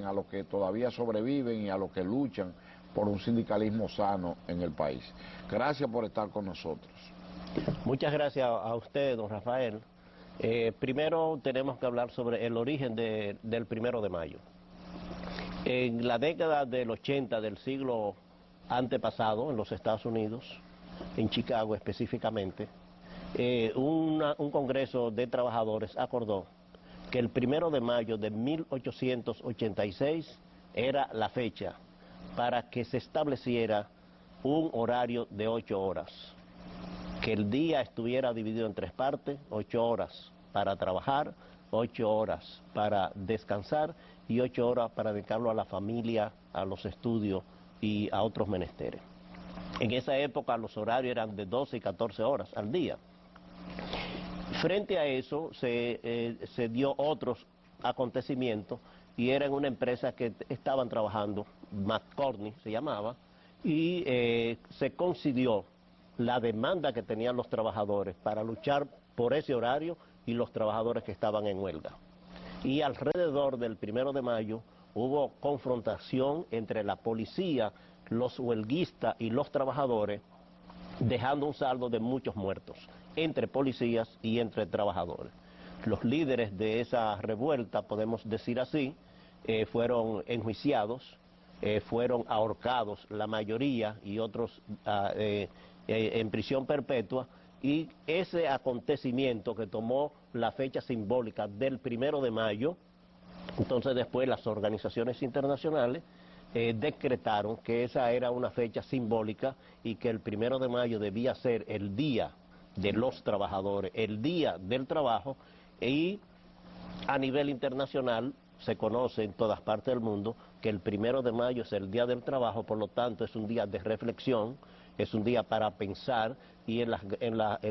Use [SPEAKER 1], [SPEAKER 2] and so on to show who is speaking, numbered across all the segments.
[SPEAKER 1] a los que todavía sobreviven y a los que luchan por un sindicalismo sano en el país. Gracias por estar con nosotros.
[SPEAKER 2] Muchas gracias a usted, don Rafael. Primero tenemos que hablar sobre el origen del 1 de mayo. En la década del 80 del siglo antepasado, en los Estados Unidos, en Chicago específicamente, un congreso de trabajadores acordó que el 1 de mayo de 1886 era la fecha para que se estableciera un horario de 8 horas, que el día estuviera dividido en 3 partes, 8 horas para trabajar, 8 horas para descansar y 8 horas para dedicarlo a la familia, a los estudios y a otros menesteres. En esa época los horarios eran de 12 y 14 horas al día. Frente a eso se dio otros acontecimientos y era en una empresa que estaban trabajando, McCorney se llamaba, y se concedió la demanda que tenían los trabajadores para luchar por ese horario y los trabajadores que estaban en huelga. Y alrededor del 1 de mayo hubo confrontación entre la policía, los huelguistas y los trabajadores, dejando un saldo de muchos muertos, entre policías y entre trabajadores. Los líderes de esa revuelta, podemos decir así, fueron enjuiciados, fueron ahorcados la mayoría y otros en prisión perpetua, y ese acontecimiento que tomó la fecha simbólica del 1 de mayo, entonces después las organizaciones internacionales decretaron que esa era una fecha simbólica y que el 1 de mayo debía ser el día de los trabajadores, el día del trabajo, y a nivel internacional se conoce en todas partes del mundo que el 1 de mayo es el día del trabajo, por lo tanto es un día de reflexión, es un día para pensar, y en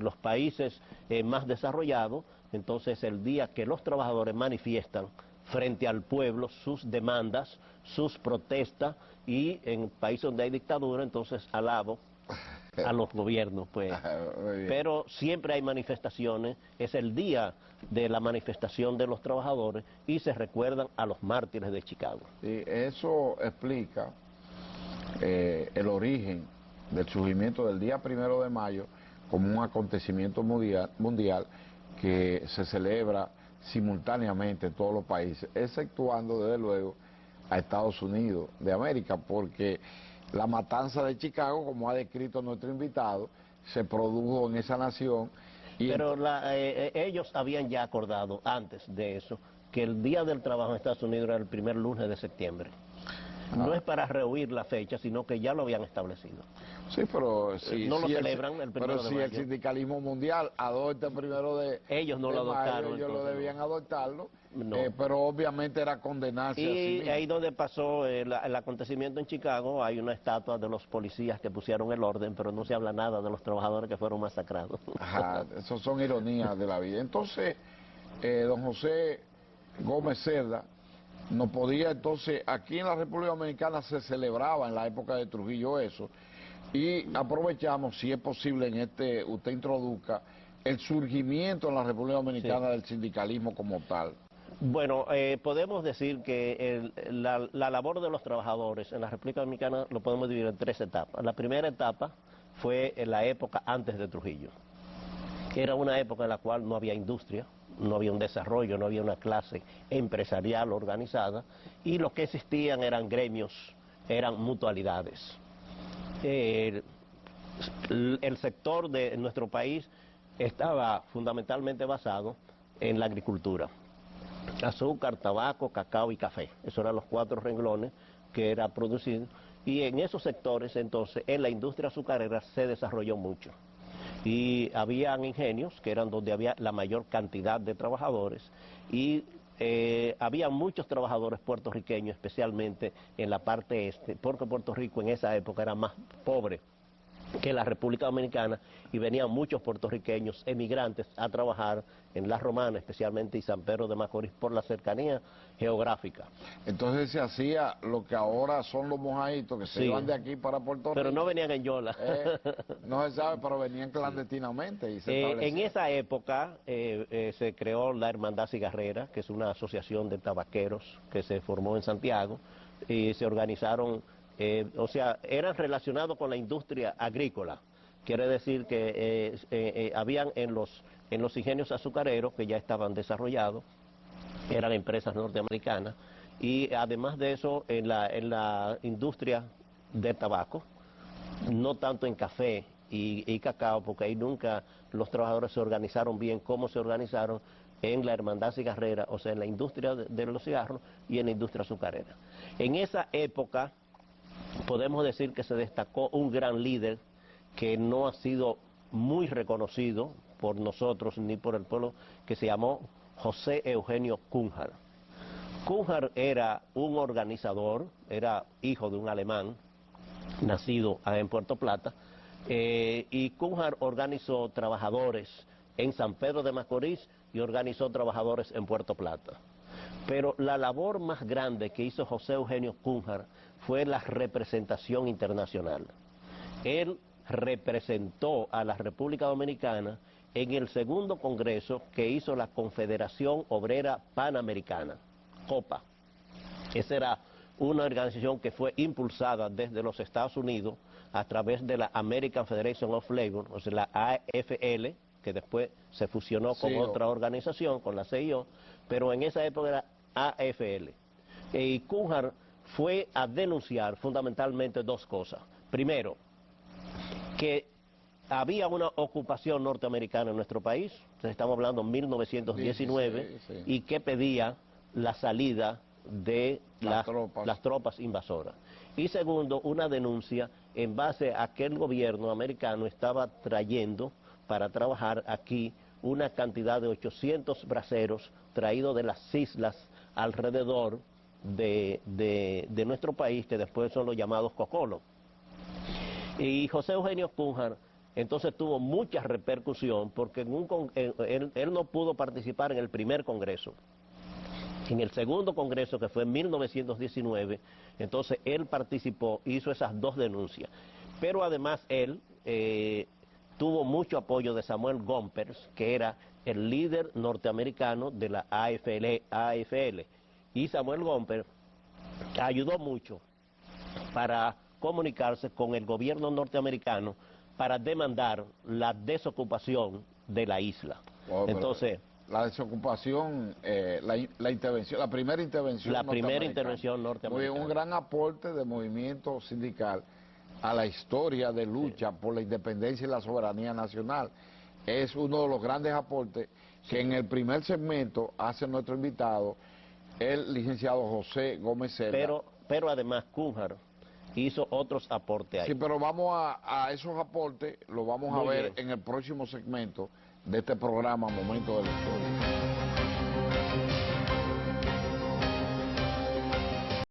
[SPEAKER 2] los países más desarrollados, entonces el día que los trabajadores manifiestan frente al pueblo sus demandas, sus protestas, y en países donde hay dictadura, entonces alabo a los gobiernos, pues. Pero siempre hay manifestaciones, es el día de la manifestación de los trabajadores y se recuerdan a los mártires de Chicago.
[SPEAKER 1] Sí, eso explica el origen del surgimiento del día 1 de mayo como un acontecimiento mundial que se celebra simultáneamente en todos los países, exceptuando desde luego a Estados Unidos de América, porque la matanza de Chicago, como ha descrito nuestro invitado, se produjo en esa nación.
[SPEAKER 2] Pero ellos habían ya acordado antes de eso que el Día del Trabajo en Estados Unidos era el primer lunes de septiembre. No es para rehuir la fecha, sino que ya lo habían establecido.
[SPEAKER 1] Sí, pero si,
[SPEAKER 2] no lo celebran el 1 de mayo.
[SPEAKER 1] Pero si el sindicalismo mundial adopta el 1 de
[SPEAKER 2] ellos no lo adoptaron,
[SPEAKER 1] mayo, ellos lo debían adoptarlo,
[SPEAKER 2] no.
[SPEAKER 1] Pero obviamente era condenarse a sí mismo.
[SPEAKER 2] Y ahí donde pasó el acontecimiento en Chicago, hay una estatua de los policías que pusieron el orden, pero no se habla nada de los trabajadores que fueron masacrados.
[SPEAKER 1] Ajá, eso son ironías de la vida. Entonces, don José Gómez Cerda, no podía, entonces, aquí en la República Dominicana se celebraba en la época de Trujillo eso, y aprovechamos, si es posible, usted introduzca el surgimiento en la República Dominicana del sindicalismo como tal.
[SPEAKER 2] Bueno, podemos decir que la labor de los trabajadores en la República Dominicana lo podemos dividir en 3 etapas. La primera etapa fue en la época antes de Trujillo. Era una época en la cual no había industria, no había un desarrollo, no había una clase empresarial organizada, y lo que existían eran gremios, eran mutualidades. El sector de nuestro país estaba fundamentalmente basado en la agricultura. Azúcar, tabaco, cacao y café. Esos eran los 4 renglones que era producido. Y en esos sectores, entonces, en la industria azucarera se desarrolló mucho. Y habían ingenios, que eran donde había la mayor cantidad de trabajadores, y había muchos trabajadores puertorriqueños, especialmente en la parte este, porque Puerto Rico en esa época era más pobre que la República Dominicana, y venían muchos puertorriqueños emigrantes a trabajar en La Romana, especialmente en San Pedro de Macorís, por la cercanía geográfica.
[SPEAKER 1] Entonces se hacía lo que ahora son los mojaditos, que se
[SPEAKER 2] Sí,
[SPEAKER 1] iban de aquí para Puerto Rico.
[SPEAKER 2] pero no venían en yola.
[SPEAKER 1] No se sabe, pero venían clandestinamente y se
[SPEAKER 2] En
[SPEAKER 1] establecían.
[SPEAKER 2] esa época se creó la Hermandad Cigarrera, que es una asociación de tabaqueros que se formó en Santiago, y se organizaron, o sea, eran relacionados con la industria agrícola. Quiere decir que habían en los ingenios azucareros, que ya estaban desarrollados, eran empresas norteamericanas, y además de eso en la industria de tabaco, no tanto en café y cacao, porque ahí nunca los trabajadores se organizaron bien como se organizaron en la Hermandad Cigarrera, o sea, en la industria de los cigarros y en la industria azucarera. En esa época podemos decir que se destacó un gran líder que no ha sido muy reconocido por nosotros ni por el pueblo, que se llamó José Eugenio Cunhar. Cunhar era un organizador, era hijo de un alemán, nacido en Puerto Plata, y Cunhar organizó trabajadores en San Pedro de Macorís y organizó trabajadores en Puerto Plata. Pero la labor más grande que hizo José Eugenio Cunhar fue la representación internacional. Él representó a la República Dominicana en el segundo congreso que hizo la Confederación Obrera Panamericana, COPA. Esa era una organización que fue impulsada desde los Estados Unidos a través de la American Federation of Labor, o sea, la AFL, que después se fusionó con otra organización, con la CIO, pero en esa época era AFL. Y Cunhar fue a denunciar fundamentalmente dos cosas. Primero, que había una ocupación norteamericana en nuestro país, estamos hablando de 1919, y que pedía la salida de las tropas invasoras. Y segundo, una denuncia en base a que el gobierno americano estaba trayendo para trabajar aquí una cantidad de 800 braceros traídos de las islas alrededor de nuestro país, que después son los llamados cocolos. Y José Eugenio Cunhar entonces tuvo mucha repercusión porque él no pudo participar en el primer congreso. En el segundo congreso, que fue en 1919, entonces él participó, hizo esas dos denuncias. Pero además él tuvo mucho apoyo de Samuel Gompers, que era el líder norteamericano de la AFL. Y Samuel Gompers ayudó mucho para comunicarse con el gobierno norteamericano para demandar la desocupación de la isla.
[SPEAKER 1] Entonces, la desocupación, la intervención, la primera intervención
[SPEAKER 2] norteamericana.
[SPEAKER 1] Muy bien, un gran aporte de movimiento sindical a la historia de lucha por la independencia y la soberanía nacional. Es uno de los grandes aportes que en el primer segmento hace nuestro invitado, el licenciado José Gómez Cerda.
[SPEAKER 2] Pero además Cunhar hizo otros aportes ahí.
[SPEAKER 1] Sí, pero vamos a esos aportes, lo vamos a ver en el próximo segmento de este programa Momento de la Historia.